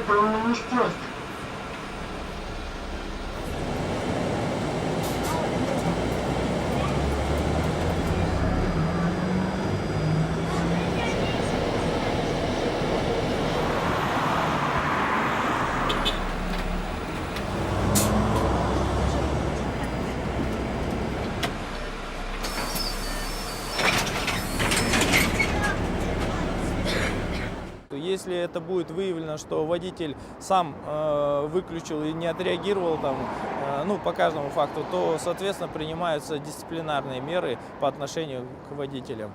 тонн естеств. Если это будет выявлено, что водитель сам выключил и не отреагировал там, по каждому факту, то, соответственно, принимаются дисциплинарные меры по отношению к водителям.